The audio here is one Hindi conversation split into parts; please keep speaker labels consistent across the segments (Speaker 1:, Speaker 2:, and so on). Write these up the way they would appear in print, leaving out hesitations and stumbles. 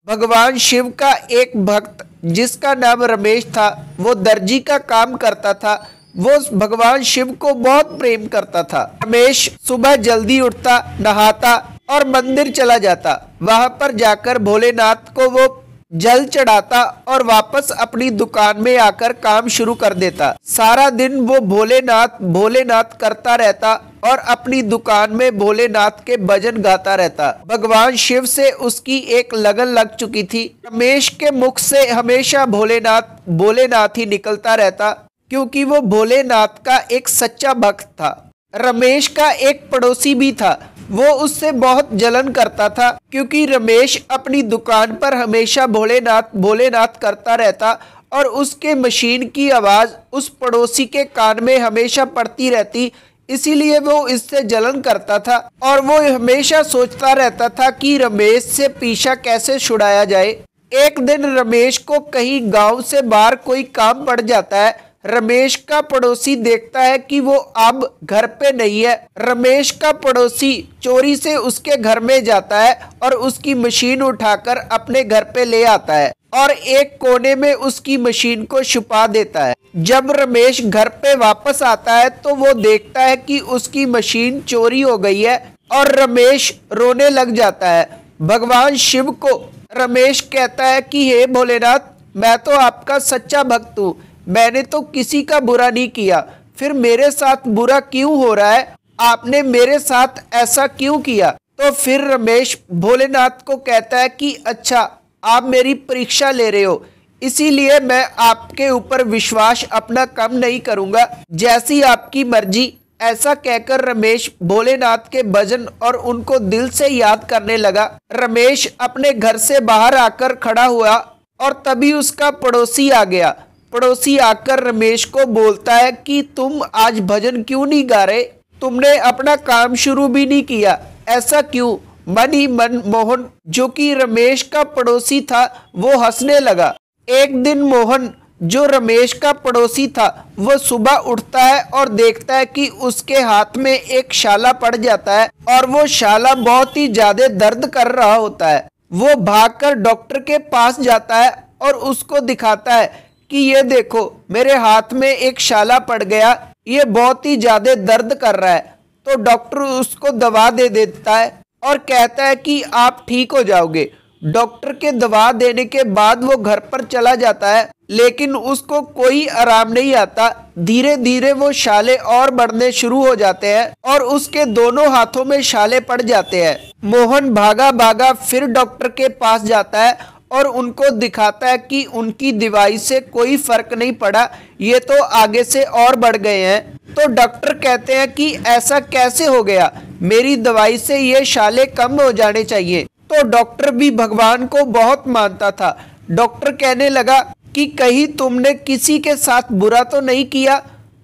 Speaker 1: भगवान शिव का एक भक्त जिसका नाम रमेश था, वो दर्जी का काम करता था। वो भगवान शिव को बहुत प्रेम करता था। रमेश सुबह जल्दी उठता, नहाता और मंदिर चला जाता। वहां पर जाकर भोलेनाथ को वो जल चढ़ाता और वापस अपनी दुकान में आकर काम शुरू कर देता। सारा दिन वो भोलेनाथ भोलेनाथ करता रहता और अपनी दुकान में भोलेनाथ के भजन गाता रहता। भगवान शिव से उसकी एक लगन लग चुकी थी। रमेश के मुख से हमेशा भोलेनाथ भोलेनाथ ही निकलता रहता, क्योंकि वो भोलेनाथ का एक सच्चा भक्त था। रमेश का एक पड़ोसी भी था, वो उससे बहुत जलन करता था, क्योंकि रमेश अपनी दुकान पर हमेशा भोलेनाथ भोलेनाथ करता रहता और उसके मशीन की आवाज़ उस पड़ोसी के कान में हमेशा पड़ती रहती। इसीलिए वो इससे जलन करता था और वो हमेशा सोचता रहता था कि रमेश से पीछा कैसे छुड़ाया जाए। एक दिन रमेश को कहीं गांव से बाहर कोई काम पड़ जाता है। रमेश का पड़ोसी देखता है कि वो अब घर पे नहीं है। रमेश का पड़ोसी चोरी से उसके घर में जाता है और उसकी मशीन उठाकर अपने घर पे ले आता है और एक कोने में उसकी मशीन को छुपा देता है। जब रमेश घर पे वापस आता है तो वो देखता है कि उसकी मशीन चोरी हो गई है और रमेश रोने लग जाता है। भगवान शिव को रमेश कहता है कि हे भोलेनाथ, मैं तो आपका सच्चा भक्त हूँ, मैंने तो किसी का बुरा नहीं किया, फिर मेरे साथ बुरा क्यों हो रहा है? आपने मेरे साथ ऐसा क्यों किया? तो फिर रमेश भोलेनाथ को कहता है कि अच्छा, आप मेरी परीक्षा ले रहे हो, इसीलिए मैं आपके ऊपर विश्वास अपना कम नहीं करूंगा, जैसी आपकी मर्जी। ऐसा कहकर रमेश भोलेनाथ के भजन और उनको दिल से याद करने लगा। रमेश अपने घर से बाहर आकर खड़ा हुआ और तभी उसका पड़ोसी आ गया। पड़ोसी आकर रमेश को बोलता है कि तुम आज भजन क्यों नहीं गा रहे? तुमने अपना काम शुरू भी नहीं किया, ऐसा क्यों? मन ही मन मोहन, जो कि रमेश का पड़ोसी था, वो हंसने लगा। एक दिन मोहन, जो रमेश का पड़ोसी था, वो सुबह उठता है और देखता है कि उसके हाथ में एक शाला पड़ जाता है और वो शाला बहुत ही ज्यादा दर्द कर रहा होता है। वो भागकर डॉक्टर के पास जाता है और उसको दिखाता है कि ये देखो, मेरे हाथ में एक शाला पड़ गया, ये बहुत ही ज्यादा दर्द कर रहा है। तो डॉक्टर उसको दवा दे देता है और कहता है कि आप ठीक हो जाओगे। डॉक्टर के दवा देने के बाद वो घर पर चला जाता है, लेकिन उसको कोई आराम नहीं आता। धीरे धीरे वो शाले और बढ़ने शुरू हो जाते हैं और उसके दोनों हाथों में शाले पड़ जाते हैं। मोहन भागा भागा फिर डॉक्टर के पास जाता है और उनको दिखाता है कि उनकी दवाई से कोई फर्क नहीं पड़ा, ये तो आगे से और बढ़ गए हैं। तो डॉक्टर कहते हैं कि ऐसा कैसे हो गया, मेरी दवाई से ये शाले कम हो जाने चाहिए। तो डॉक्टर भी भगवान को बहुत मानता था। डॉक्टर कहने लगा कि कहीं तुमने किसी के साथ बुरा तो नहीं किया?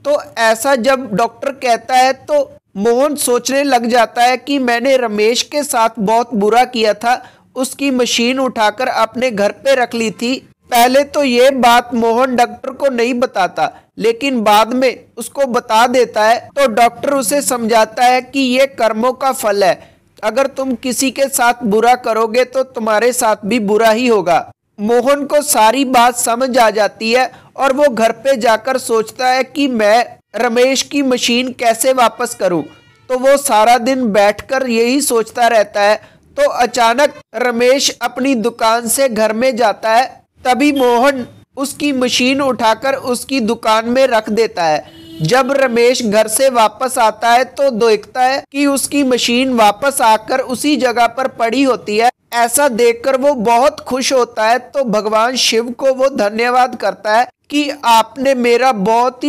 Speaker 1: तो ऐसा जब डॉक्टर कहता है तो मोहन सोचने लग जाता है कि मैंने रमेश के साथ बहुत बुरा किया था, उसकी मशीन उठाकर अपने घर पे रख ली थी। पहले तो ये बात मोहन डॉक्टर को नहीं बताता, लेकिन बाद में उसको बता देता है। तो डॉक्टर उसे समझाता है कि ये कर्मों का फल है, अगर तुम किसी के साथ बुरा करोगे तो तुम्हारे साथ भी बुरा ही होगा। मोहन को सारी बात समझ आ जाती है और वो घर पे जाकर सोचता है कि मैं रमेश की मशीन कैसे वापस करूं। तो वो सारा दिन बैठकर यही सोचता रहता है। तो अचानक रमेश अपनी दुकान से घर में जाता है, तभी मोहन उसकी मशीन उठाकर उसकी दुकान में रख देता है। जब रमेश घर से वापस आता है तो देखता है कि उसकी मशीन वापस आकर उसी जगह पर पड़ी होती है। ऐसा देखकर वो बहुत खुश होता है। तो भगवान शिव को वो धन्यवाद करता है कि आपने मेरा बहुत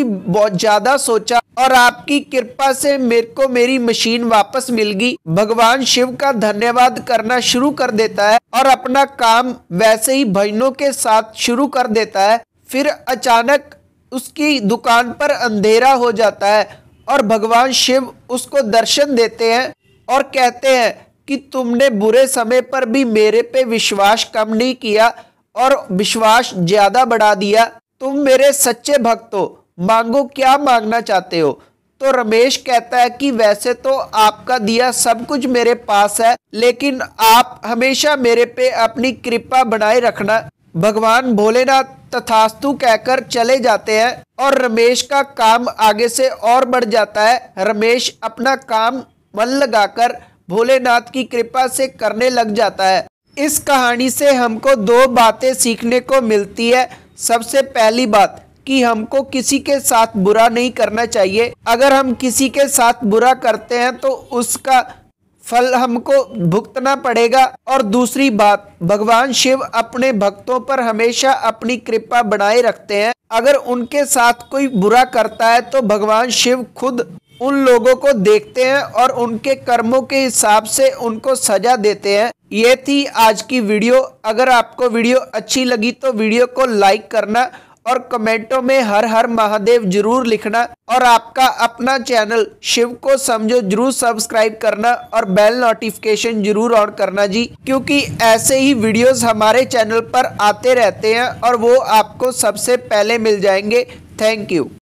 Speaker 1: ज्यादा सोचा और आपकी कृपा से मेरे को मेरी मशीन वापस मिल गई। भगवान शिव का धन्यवाद करना शुरू कर देता है और अपना काम वैसे ही भजनों के साथ शुरू कर देता है। फिर अचानक उसकी दुकान पर अंधेरा हो जाता है और भगवान शिव उसको दर्शन देते हैं और कहते हैं कि तुमने बुरे समय पर भी मेरे पे विश्वास कम नहीं किया और विश्वास ज्यादा बढ़ा दिया। तुम मेरे सच्चे भक्त हो, मांगो क्या मांगना चाहते हो? तो रमेश कहता है कि वैसे तो आपका दिया सब कुछ मेरे पास है, लेकिन आप हमेशा मेरे पे अपनी कृपा बनाए रखना। भगवान भोलेनाथ तथास्तु कहकर चले जाते हैं और रमेश का काम आगे से और बढ़ जाता है। रमेश अपना काम मन लगाकर भोलेनाथ की कृपा से करने लग जाता है। इस कहानी से हमको दो बातें सीखने को मिलती है। सबसे पहली बात कि हमको किसी के साथ बुरा नहीं करना चाहिए। अगर हम किसी के साथ बुरा करते हैं तो उसका फल हमको भुगतना पड़ेगा। और दूसरी बात, भगवान शिव अपने भक्तों पर हमेशा अपनी कृपा बनाए रखते हैं। अगर उनके साथ कोई बुरा करता है तो भगवान शिव खुद उन लोगों को देखते हैं और उनके कर्मों के हिसाब से उनको सजा देते हैं। ये थी आज की वीडियो। अगर आपको वीडियो अच्छी लगी तो वीडियो को लाइक करना और कमेंटों में हर हर महादेव जरूर लिखना, और आपका अपना चैनल शिव को समझो जरूर सब्सक्राइब करना और बेल नोटिफिकेशन जरूर ऑन करना जी, क्योंकि ऐसे ही वीडियोस हमारे चैनल पर आते रहते हैं और वो आपको सबसे पहले मिल जाएंगे। Thank you.